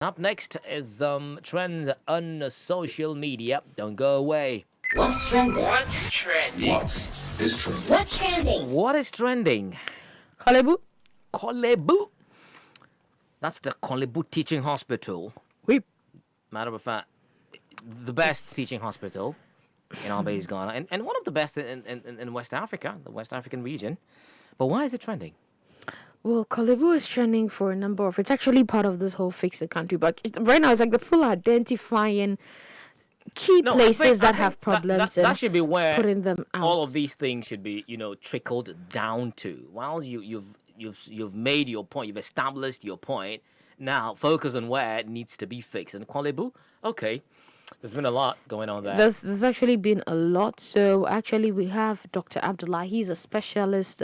Up next is trends on social media. Don't go away. What's trending? What's trending? What is trending? What's trending? What is trending? Kalebu? Kolebu. That's the Kolebu Teaching Hospital. Oui. Matter of fact, the best teaching hospital in our base Ghana, and one of the best in West Africa, the West African region. But why is it trending? Well, Kalebu is trending for a number of... It's actually part of this whole Fix the Country, but right now it's like the full identifying key No, places I that think have problems that and should be where putting them out. all of these things should be, trickled down to. While you've made your point, you've established your point. Now focus on where it needs to be fixed. And Kolebu, okay, there's been a lot going on there. There's actually been a lot. So actually we have Dr. Abdullah. He's a specialist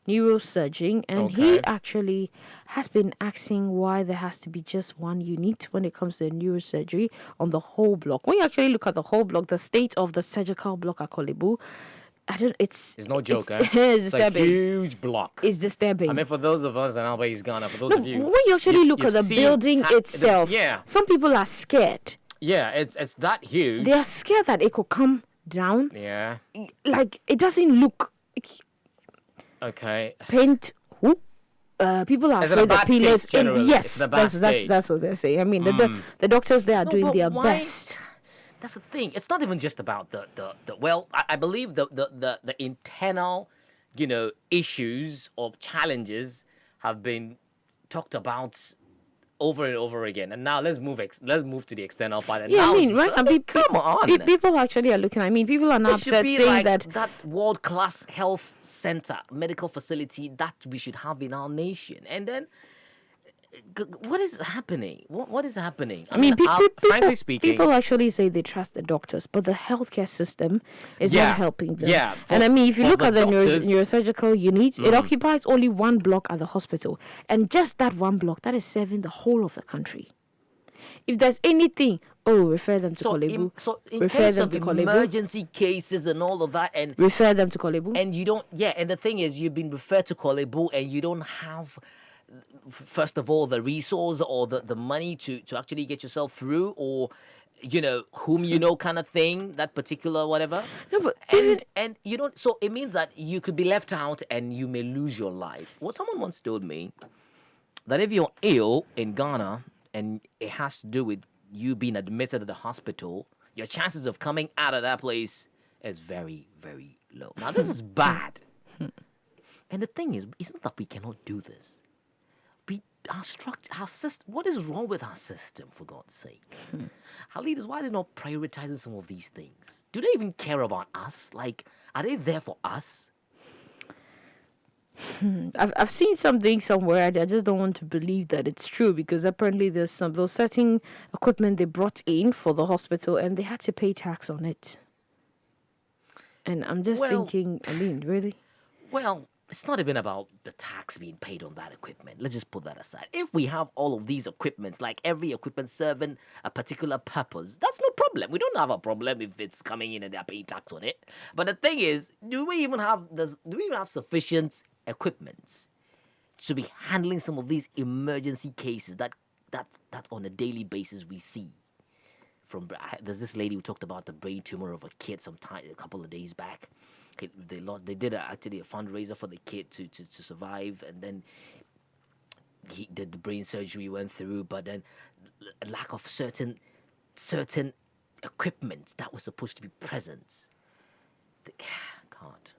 neurosurgeon, and he Okay. actually has been asking why there has to be just one unit when it comes to neurosurgery on the whole block. When you actually look at the whole block, the state of the surgical block at Kolebu, It's no joke, it's, eh? it's It's a disturbing. huge block. It's disturbing. I mean, for those of us in our base Ghana, for those No, of you, when you actually look at the you've seen building itself, yeah, some people are scared. it's that huge. They are scared that it could come down. Yeah. Like, it doesn't look Okay. paint. People are Is it a afraid that bad state pillars. generally? Yes, It's a bad state. that's what they're saying. I mean, the doctors they are No, doing but their why- best. That's the thing. It's not even just about the well, I believe the internal, issues or challenges have been talked about over and over again. And now let's move to the external part. And Yeah, now I mean, it's- right? I mean, come on. people actually are looking. I mean, people are now It should upset be saying like that world-class health center, medical facility that we should have in our nation. And then, what is happening? What is happening? I mean, frankly speaking, people actually say they trust the doctors, but the healthcare system is Yeah, not helping them. yeah, And I mean, if you for look the at the doctors- neurosurgical unit, it occupies only one block at the hospital. And just that one block, that is serving the whole of the country. If there's anything, refer them to Kolebu. in refer terms them of to Kolebu. emergency cases and all of that, and Refer them to Kolebu. you don't, and the thing is, you've been referred to Kolebu, and you don't have, first of all, the resource or the money to actually get yourself through, or whom kind of thing, that particular whatever. No, but even- And you don't. So it means that you could be left out, and you may lose your life. What someone once told me, that if you're ill in Ghana and it has to do with you being admitted to the hospital, your chances of coming out of that place is very, very low. Now, this is bad. And the thing is, it's not that we cannot do this. Our structure, our system, what is wrong with our system, for God's sake? Our leaders, why are they not prioritizing some of these things? Do they even care about us? Like, are they there for us? I've seen something somewhere. I just don't want to believe that it's true, because apparently there's those certain equipment they brought in for the hospital and they had to pay tax on it. And I'm just Well- thinking, I mean, really? Well, it's not even about the tax being paid on that equipment. Let's just put that aside. If we have all of these equipments, like every equipment serving a particular purpose, that's no problem. We don't have a problem if it's coming in and they're paying tax on it. But the thing is, do we even have sufficient equipment to be handling some of these emergency cases that's on a daily basis we see? There's this lady who talked about the brain tumor of a kid a couple of days back. They did actually a fundraiser for the kid to survive, and then the brain surgery went through, but then a lack of certain equipment that was supposed to be present. God.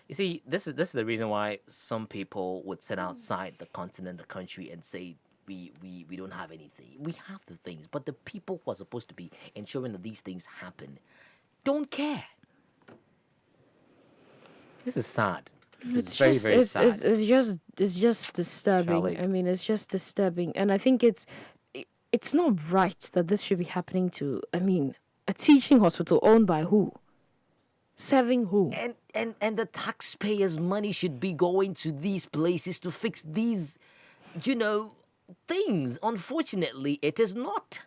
You see, this is the reason why some people would sit outside the continent, the country, and say we don't have anything. We have the things, but the people who are supposed to be ensuring that these things happen don't care. This is sad. This is very, very sad. It's just disturbing. we? I mean, it's just disturbing. And I think it's not right that this should be happening to, I mean, a teaching hospital owned by who? Serving who? And the taxpayers' money should be going to these places to fix these, things. Unfortunately, it is not.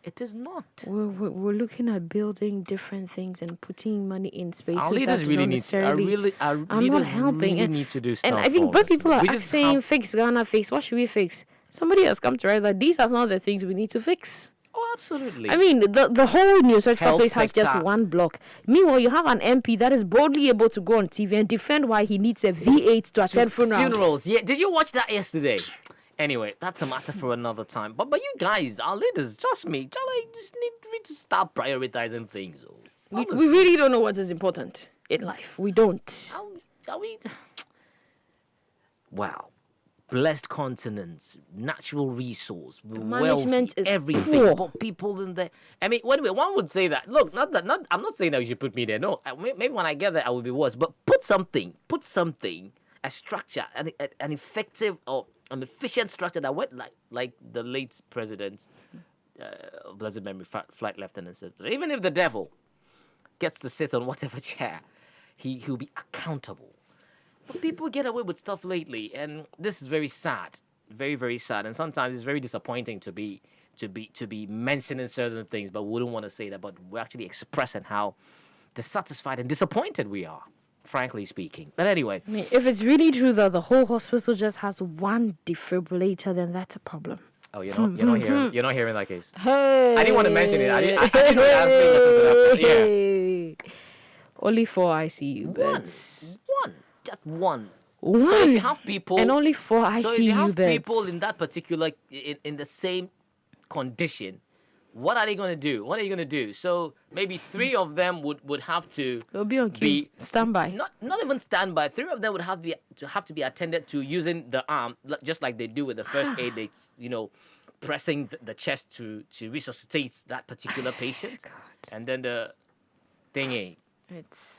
It is not. We're looking at building different things and putting money in spaces Our leaders that really don't need. necessarily Our are leaders not helping. really need to do stuff. And I think for when us. people are We just saying have- fix Ghana, fix, what should we fix? Somebody has come to write that these are some of the things we need to fix. Oh, absolutely. I mean, the whole New Surgical Health Place has just sector. one block. Meanwhile, you have an MP that is boldly able to go on TV and defend why he needs a V8 to attend funerals. Yeah, did you watch that yesterday? Anyway, that's a matter for another time. But you guys, our leaders, trust me, just need to start prioritizing things. We really don't know what is important in life. We don't. Are we? Wow. Blessed continents, natural resource, management wealthy, is everything. poor. Put people in there. I mean, anyway, one would say that. Look, I'm not saying that you should put me there. No, maybe when I get there, I will be worse. But put something, a structure, an effective or an efficient structure that went like the late president, blessed memory, flight lieutenant says that even if the devil gets to sit on whatever chair, he'll be accountable. But people get away with stuff lately, and this is very sad, very, very sad. And sometimes it's very disappointing to be mentioning certain things, but we wouldn't want to say that. But we're actually expressing how dissatisfied and disappointed we are, frankly speaking. But anyway, I mean, if it's really true that the whole hospital just has one defibrillator, then that's a problem. oh, you're not hearing that case. Hey, I didn't want to mention it. I didn't want to ask me listen to that. Yeah. Only 4 ICU beds. Just one. One. So if you have people, and only 4 ICU so if you have beds. people in that particular in the same condition, what are they going to do? What are you going to do? So maybe 3 of them would have to They'll be on queue. Standby. Not even standby. 3 of them would have to be attended to using the arm, just like they do with the first aid. They pressing the chest to resuscitate that particular patient, God. and then the thingy It's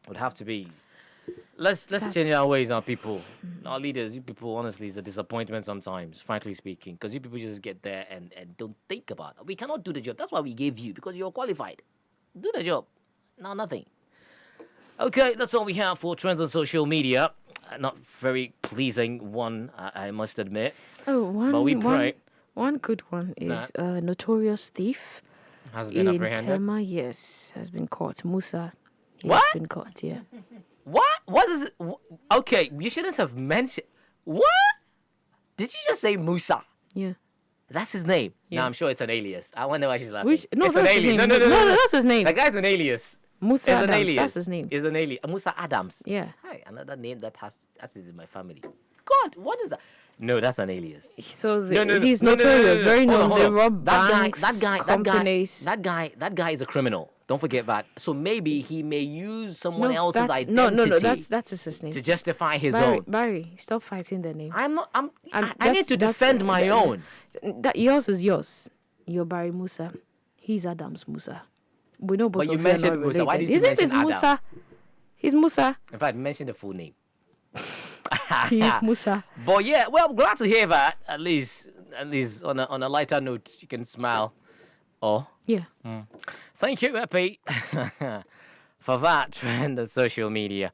would have to be. Let's change our ways, our people, our leaders. You people, honestly, it's a disappointment sometimes, frankly speaking, because you people just get there and don't think about it. We cannot do the job. That's why we gave you, because you're qualified. Do the job. No, nothing. Okay, that's all we have for trends on social media. Not very pleasing one, I must admit. Oh, one. But we pray. One good one is notorious thief Has been in apprehended. Tema, yes, has been caught. Musa. He What? Has been caught. Yeah. What? What is it? Okay, you shouldn't have mentioned. What? Did you just say Musa? Yeah. That's his name. Yeah. No, I'm sure it's an alias. I wonder why she's laughing. No, it's that's an his alias. name. No, That's his name. That guy's an alias. Musa It's an Adams. alias. That's his name. It's an alias. Musa Adams. Yeah. Hi, another name that is in my family. God, what is that? No, that's an alias. So No, he's no, no, no, notorious, no, no. very Hold known. on, They hold on. rob banks, companies. That guy is a criminal. Don't forget that. So maybe he may use someone else's identity. No. That's his name. to justify his Barry, own. Barry, stop fighting the name. I'm not. And I need to defend my own. That yours is yours. You're Barry Musa. He's Adams Musa. We know both But you of you are mentioned not Musa. Why related. did you His name mention is Adam? Musa. He's Musa. In fact, mention the full name. He's Musa. But yeah, well, glad to hear that. At least on a lighter note, you can smile. Oh, Yeah. thank you, Epi, for that trend on social media.